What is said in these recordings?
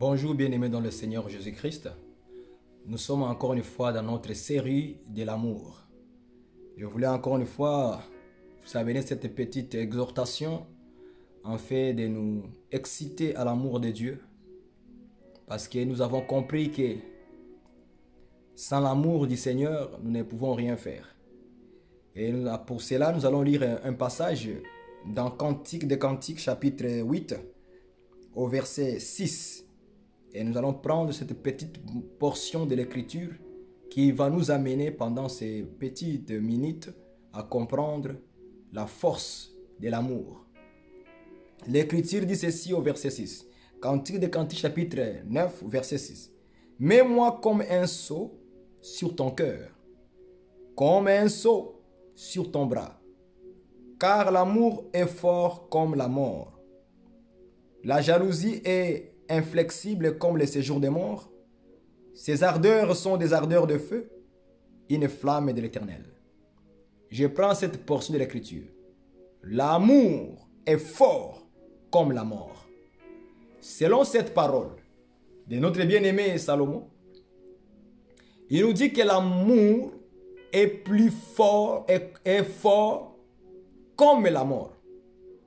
Bonjour bien-aimés dans le Seigneur Jésus-Christ. Nous sommes encore une fois dans notre série de l'amour. Je voulais encore une fois vous amener cette petite exhortation en fait de nous exciter à l'amour de Dieu. Parce que nous avons compris que sans l'amour du Seigneur, nous ne pouvons rien faire. Et pour cela, nous allons lire un passage dans Cantique des Cantiques, chapitre 8, au verset 6. Et nous allons prendre cette petite portion de l'écriture qui va nous amener pendant ces petites minutes à comprendre la force de l'amour. L'écriture dit ceci au verset 6. Cantique des Cantiques, chapitre 9, verset 6. Mets-moi comme un sceau sur ton cœur, comme un sceau sur ton bras, car l'amour est fort comme la mort. La jalousie est inflexible comme le séjour des morts. Ses ardeurs sont des ardeurs de feu, une flamme de l'Éternel. Je prends cette portion de l'écriture. L'amour est fort comme la mort. Selon cette parole de notre bien-aimé Salomon, il nous dit que l'amour est plus fort, est fort comme la mort.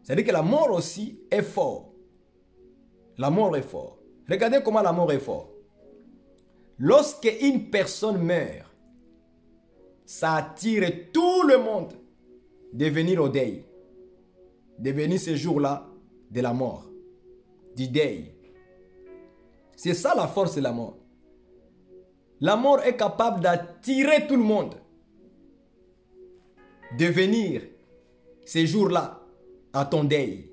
C'est-à-dire que la mort aussi est fort. La mort est fort. Regardez comment la mort est fort. Lorsque une personne meurt, ça attire tout le monde de venir au deuil. De venir ce jour-là de la mort. Du deuil. C'est ça la force de la mort. La mort est capable d'attirer tout le monde de venir ce jour-là à ton deuil.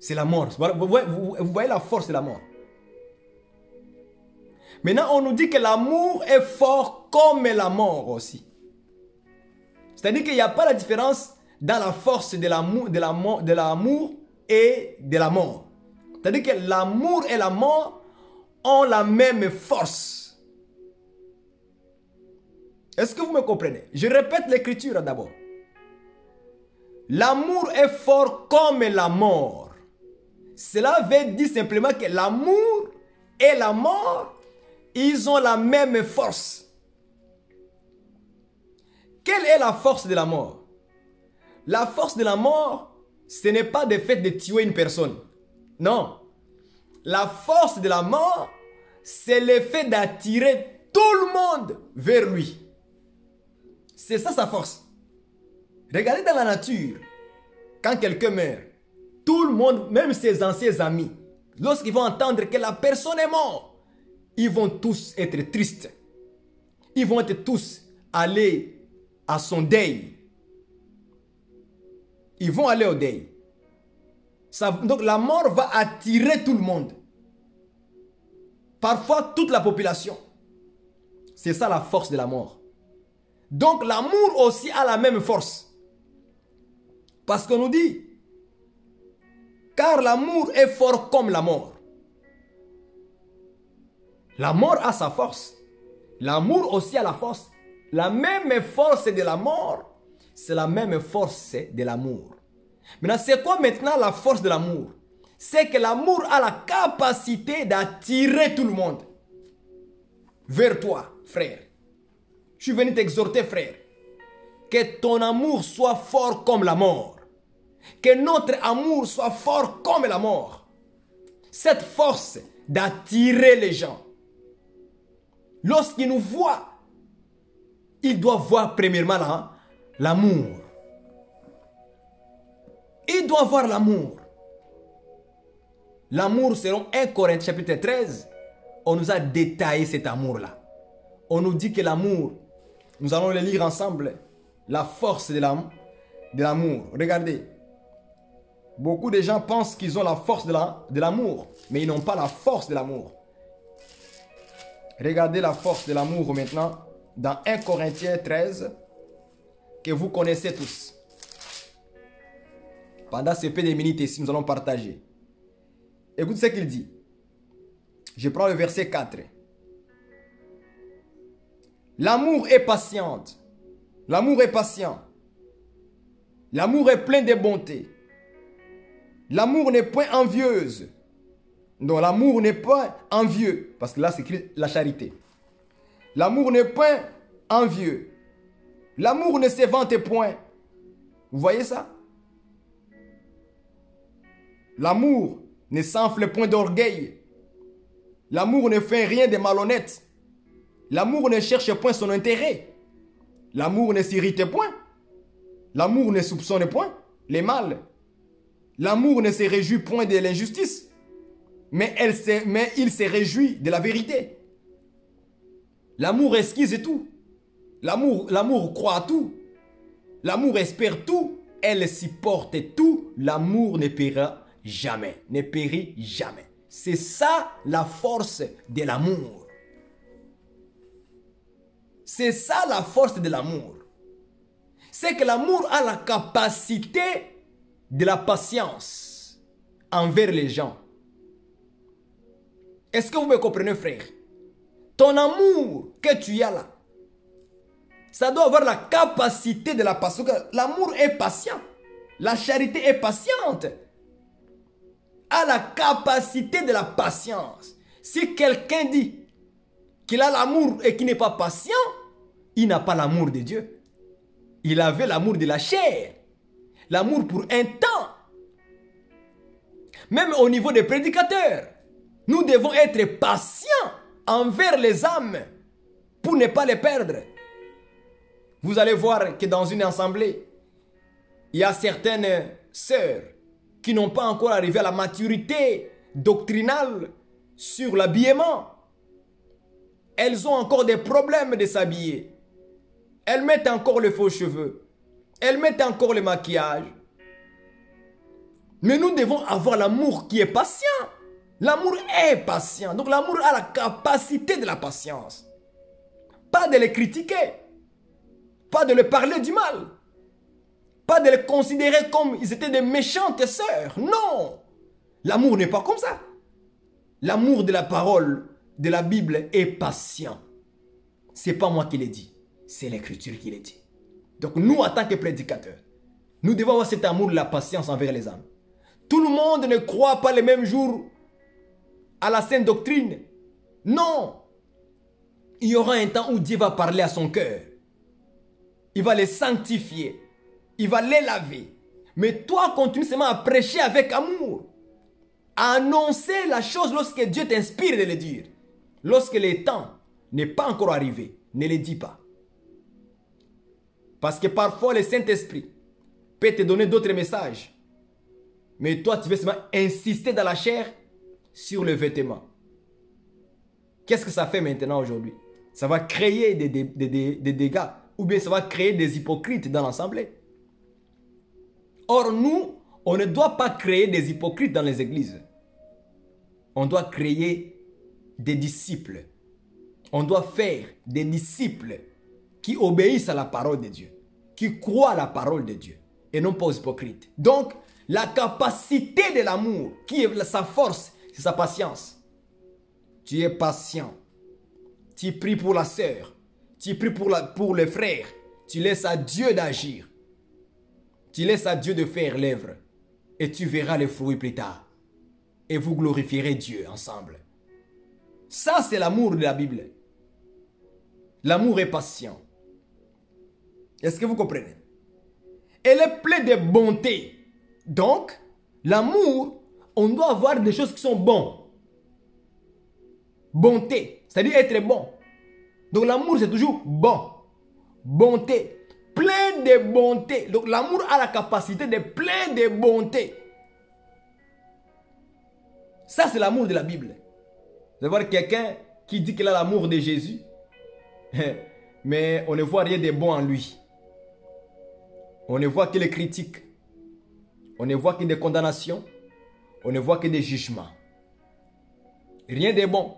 C'est la mort. Vous voyez la force de la mort. Maintenant, on nous dit que l'amour est fort comme la mort aussi. C'est-à-dire qu'il n'y a pas la différence dans la force de l'amour et de la mort. C'est-à-dire que l'amour et la mort ont la même force. Est-ce que vous me comprenez? Je répète l'écriture d'abord. L'amour est fort comme la mort. Cela veut dire simplement que l'amour et la mort, ils ont la même force. Quelle est la force de la mort? La force de la mort, ce n'est pas le fait de tuer une personne. Non. La force de la mort, c'est le fait d'attirer tout le monde vers lui. C'est ça sa force. Regardez dans la nature, quand quelqu'un meurt, tout le monde, même ses anciens amis, lorsqu'ils vont entendre que la personne est morte, ils vont tous être tristes. Ils vont être tous aller à son deuil. Ils vont aller au deuil. Donc la mort va attirer tout le monde. Parfois toute la population. C'est ça la force de la mort. Donc l'amour aussi a la même force. Parce qu'on nous dit, car l'amour est fort comme la mort. La mort a sa force. L'amour aussi a la force. La même force de la mort, c'est la même force de l'amour. Maintenant, c'est quoi maintenant la force de l'amour? C'est que l'amour a la capacité d'attirer tout le monde vers toi, frère. Je suis venu t'exhorter, frère. Que ton amour soit fort comme la mort. Que notre amour soit fort comme la mort. Cette force d'attirer les gens. Lorsqu'ils nous voient, ils doivent voir premièrement l'amour. Ils doivent voir l'amour. L'amour, selon 1 Corinthiens chapitre 13, on nous a détaillé cet amour-là. On nous dit que l'amour, nous allons le lire ensemble, la force de l'amour. Regardez. Beaucoup de gens pensent qu'ils ont la force de l'amour, mais ils n'ont pas la force de l'amour. Regardez la force de l'amour maintenant dans 1 Corinthiens 13 que vous connaissez tous. Pendant ces peu de minutes ici, nous allons partager. Écoutez ce qu'il dit. Je prends le verset 4. L'amour est patiente. L'amour est patient. L'amour est plein de bonté. L'amour n'est point envieuse. Donc l'amour n'est pas envieux. Parce que là, c'est écrit la charité. L'amour n'est point envieux. L'amour ne se vante point. Vous voyez ça? L'amour ne s'enfle point d'orgueil. L'amour ne fait rien de malhonnête. L'amour ne cherche point son intérêt. L'amour ne s'irrite point. L'amour ne soupçonne point les mal. L'amour ne se réjouit point de l'injustice. Mais il se réjouit de la vérité. L'amour esquisse tout. L'amour croit à tout. L'amour espère tout. Elle supporte tout. L'amour ne périra jamais. Ne périt jamais. C'est ça la force de l'amour. C'est ça la force de l'amour. C'est que l'amour a la capacité de la patience envers les gens. Est-ce que vous me comprenez, frère? Ton amour que tu as là, ça doit avoir la capacité de la patience. L'amour est patient. La charité est patiente. A la capacité de la patience. Si quelqu'un dit qu'il a l'amour et qu'il n'est pas patient, il n'a pas l'amour de Dieu. Il avait l'amour de la chair. L'amour pour un temps. Même au niveau des prédicateurs, nous devons être patients envers les âmes pour ne pas les perdre. Vous allez voir que dans une assemblée, il y a certaines sœurs qui n'ont pas encore arrivé à la maturité doctrinale sur l'habillement. Elles ont encore des problèmes de s'habiller. Elles mettent encore les faux cheveux. Elles mettent encore le maquillage. Mais nous devons avoir l'amour qui est patient. L'amour est patient. Donc l'amour a la capacité de la patience. Pas de les critiquer. Pas de les parler du mal. Pas de les considérer comme ils étaient des méchantes sœurs. Non. L'amour n'est pas comme ça. L'amour de la parole de la Bible est patient. Ce n'est pas moi qui l'ai dit. C'est l'Écriture qui l'a dit. Donc nous, en tant que prédicateurs, nous devons avoir cet amour de la patience envers les âmes. Tout le monde ne croit pas le même jour à la sainte doctrine. Non. Il y aura un temps où Dieu va parler à son cœur. Il va les sanctifier. Il va les laver. Mais toi, continue seulement à prêcher avec amour. À annoncer la chose lorsque Dieu t'inspire de le dire. Lorsque le temps n'est pas encore arrivé, ne le dis pas. Parce que parfois le Saint-Esprit peut te donner d'autres messages. Mais toi, tu veux seulement insister dans la chair sur le vêtement. Qu'est-ce que ça fait maintenant aujourd'hui? Ça va créer des dégâts. Ou bien ça va créer des hypocrites dans l'assemblée. Or, nous, on ne doit pas créer des hypocrites dans les églises. On doit créer des disciples. On doit faire des disciples qui obéissent à la parole de Dieu. Qui croient à la parole de Dieu. Et non pas aux hypocrites. Donc, la capacité de l'amour, qui est sa force, c'est sa patience. Tu es patient. Tu pries pour la sœur. Tu pries pour les frères. Tu laisses à Dieu d'agir. Tu laisses à Dieu de faire l'œuvre. Et tu verras les fruits plus tard. Et vous glorifierez Dieu ensemble. Ça, c'est l'amour de la Bible. L'amour est patient. Est-ce que vous comprenez? Elle est pleine de bonté. Donc, l'amour, on doit avoir des choses qui sont bonnes. Bonté, c'est-à-dire être bon. Donc l'amour, c'est toujours bon. Bonté. Plein de bonté. Donc l'amour a la capacité de plein de bonté. Ça, c'est l'amour de la Bible. Vous allez voir quelqu'un qui dit qu'il a l'amour de Jésus. Mais on ne voit rien de bon en lui. On ne voit que les critiques. On ne voit que des condamnations. On ne voit que des jugements. Rien de bon.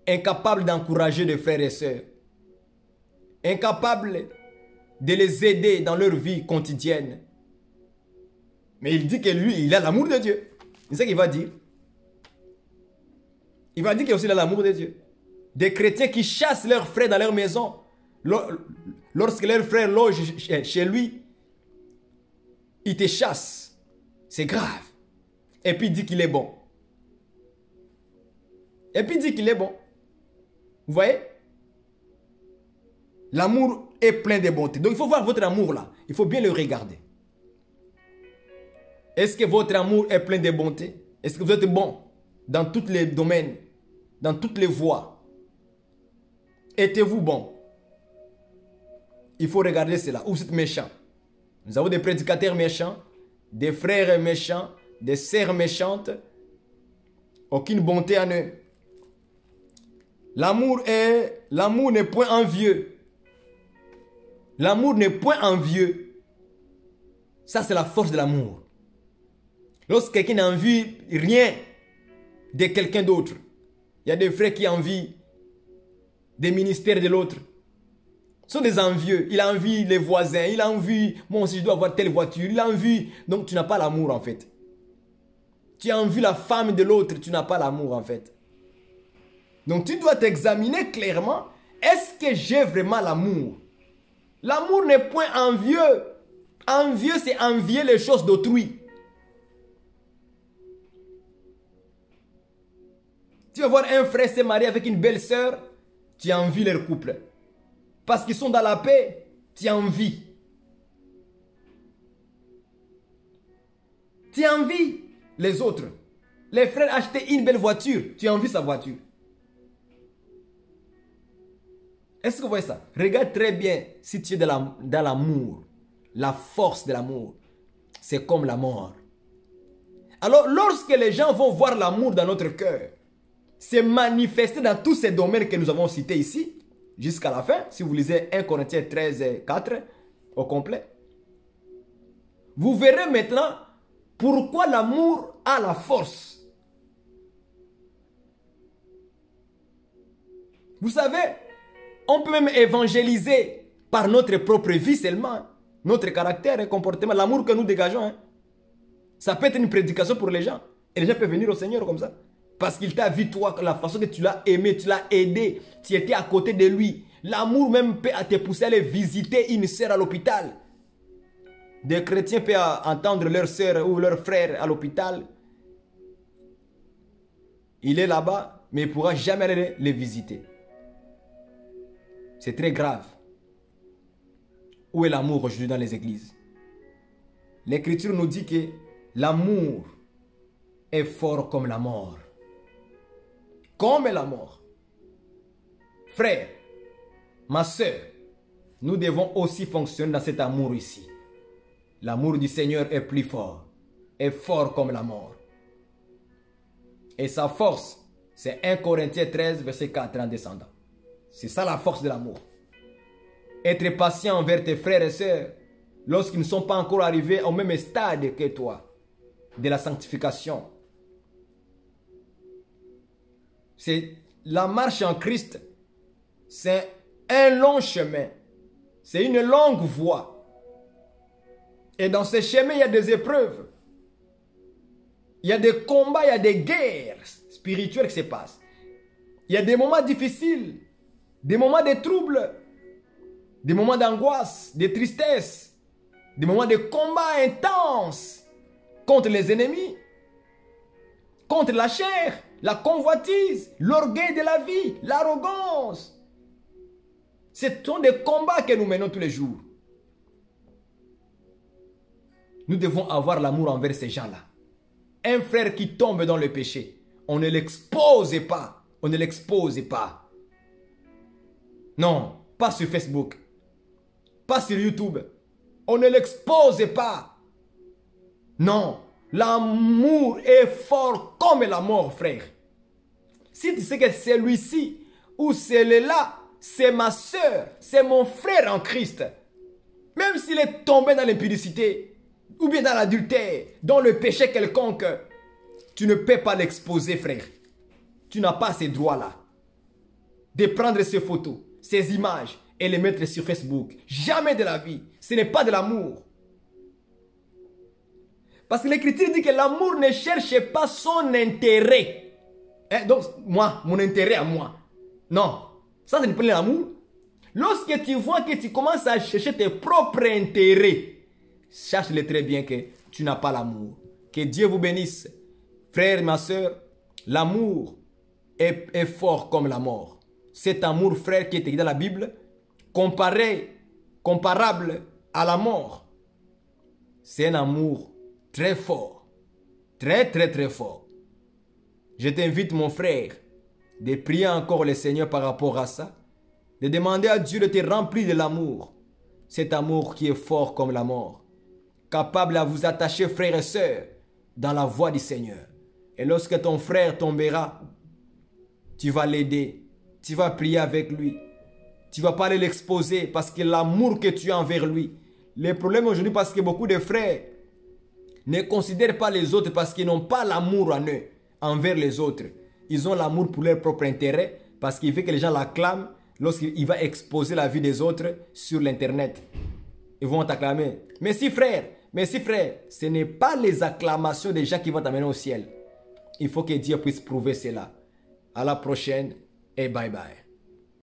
Incapable d'encourager les frères et sœurs. Incapable de les aider dans leur vie quotidienne. Mais il dit que lui, il a l'amour de Dieu. C'est ça qu'il va dire. Il va dire qu'il a aussi l'amour de Dieu. Des chrétiens qui chassent leurs frères dans leur maison. Lorsque leurs frères logent chez lui, il te chasse. C'est grave. Et puis il dit qu'il est bon. Et puis il dit qu'il est bon. Vous voyez? L'amour est plein de bonté. Donc il faut voir votre amour là. Il faut bien le regarder. Est-ce que votre amour est plein de bonté? Est-ce que vous êtes bon dans tous les domaines, dans toutes les voies? Êtes-vous bon? Il faut regarder cela. Ou vous êtes méchant. Nous avons des prédicateurs méchants, des frères méchants, des sœurs méchantes. Aucune bonté en eux. L'amour n'est point envieux. L'amour n'est point envieux. Ça, c'est la force de l'amour. Lorsque quelqu'un n'envie rien de quelqu'un d'autre, il y a des frères qui envient des ministères de l'autre. Ce sont des envieux. Il envie les voisins. Il envie, moi aussi je dois avoir telle voiture. Il envie. Donc tu n'as pas l'amour en fait. Tu envies la femme de l'autre. Tu n'as pas l'amour en fait. Donc tu dois t'examiner clairement. Est-ce que j'ai vraiment l'amour? L'amour n'est point envieux. Envieux, c'est envier les choses d'autrui. Tu vas voir un frère se marier avec une belle sœur, tu envies leur couple. Parce qu'ils sont dans la paix, tu envies. Tu envies les autres. Les frères achetaient une belle voiture, tu envies sa voiture. Est-ce que vous voyez ça? Regarde très bien si tu es dans l'amour. La force de l'amour, c'est comme la mort. Alors, lorsque les gens vont voir l'amour dans notre cœur, c'est manifesté dans tous ces domaines que nous avons cités ici, jusqu'à la fin, si vous lisez 1 Corinthiens 13, 4, au complet. Vous verrez maintenant pourquoi l'amour a la force. Vous savez, on peut même évangéliser par notre propre vie seulement, notre caractère et comportement, l'amour que nous dégageons. Hein. Ça peut être une prédication pour les gens. Et les gens peuvent venir au Seigneur comme ça. Parce qu'il t'a vu, toi, la façon que tu l'as aimé, tu l'as aidé, tu étais à côté de lui. L'amour même peut te pousser à aller visiter une sœur à l'hôpital. Des chrétiens peuvent entendre leur sœur ou leur frère à l'hôpital. Il est là-bas, mais il ne pourra jamais aller les visiter. C'est très grave. Où est l'amour aujourd'hui dans les églises? L'Écriture nous dit que l'amour est fort comme la mort. Comme la mort. Frère, ma soeur, nous devons aussi fonctionner dans cet amour ici. L'amour du Seigneur est plus fort. Est fort comme la mort. Et sa force, c'est 1 Corinthiens 13, verset 4 en descendant. C'est ça la force de l'amour. Être patient envers tes frères et sœurs lorsqu'ils ne sont pas encore arrivés au même stade que toi de la sanctification. C'est la marche en Christ. C'est un long chemin. C'est une longue voie. Et dans ce chemin, il y a des épreuves. Il y a des combats, il y a des guerres spirituelles qui se passent. Il y a des moments difficiles, des moments de troubles, des moments d'angoisse, de tristesse, des moments de combats intenses contre les ennemis, contre la chair, la convoitise, l'orgueil de la vie, l'arrogance. Ce sont des combats que nous menons tous les jours. Nous devons avoir l'amour envers ces gens-là. Un frère qui tombe dans le péché, on ne l'expose pas. On ne l'expose pas. Non, pas sur Facebook. Pas sur YouTube. On ne l'expose pas. Non, l'amour est fort comme la mort, frère. Si tu sais que celui-ci ou celui-là, c'est ma soeur, c'est mon frère en Christ. Même s'il est tombé dans l'impudicité, ou bien dans l'adultère, dans le péché quelconque, tu ne peux pas l'exposer, frère. Tu n'as pas ces droits-là. De prendre ces photos, ces images et les mettre sur Facebook. Jamais de la vie. Ce n'est pas de l'amour. Parce que l'Écriture dit que l'amour ne cherche pas son intérêt. Hein? Donc, moi, mon intérêt à moi. Non. Ça, ce n'est pas l'amour. Lorsque tu vois que tu commences à chercher tes propres intérêts, sache-le très bien que tu n'as pas l'amour. Que Dieu vous bénisse. Frère, ma soeur, l'amour est fort comme la mort. Cet amour, frère, qui est écrit dans la Bible, comparable à la mort. C'est un amour très fort. Très, très, très fort. Je t'invite, mon frère, de prier encore le Seigneur par rapport à ça. De demander à Dieu de te remplir de l'amour. Cet amour qui est fort comme la mort. Capable à vous attacher, frères et sœurs, dans la voie du Seigneur. Et lorsque ton frère tombera, tu vas l'aider. Tu vas prier avec lui. Tu ne vas pas aller l'exposer parce que l'amour que tu as envers lui. Le problème aujourd'hui, parce que beaucoup de frères ne considèrent pas les autres parce qu'ils n'ont pas l'amour en eux, envers les autres. Ils ont l'amour pour leur propre intérêt parce qu'il veut que les gens l'acclament lorsqu'il va exposer la vie des autres sur l'internet. Ils vont t'acclamer. Merci frère, merci frère. Ce n'est pas les acclamations des gens qui vont t'amener au ciel. Il faut que Dieu puisse prouver cela. À la prochaine et bye bye.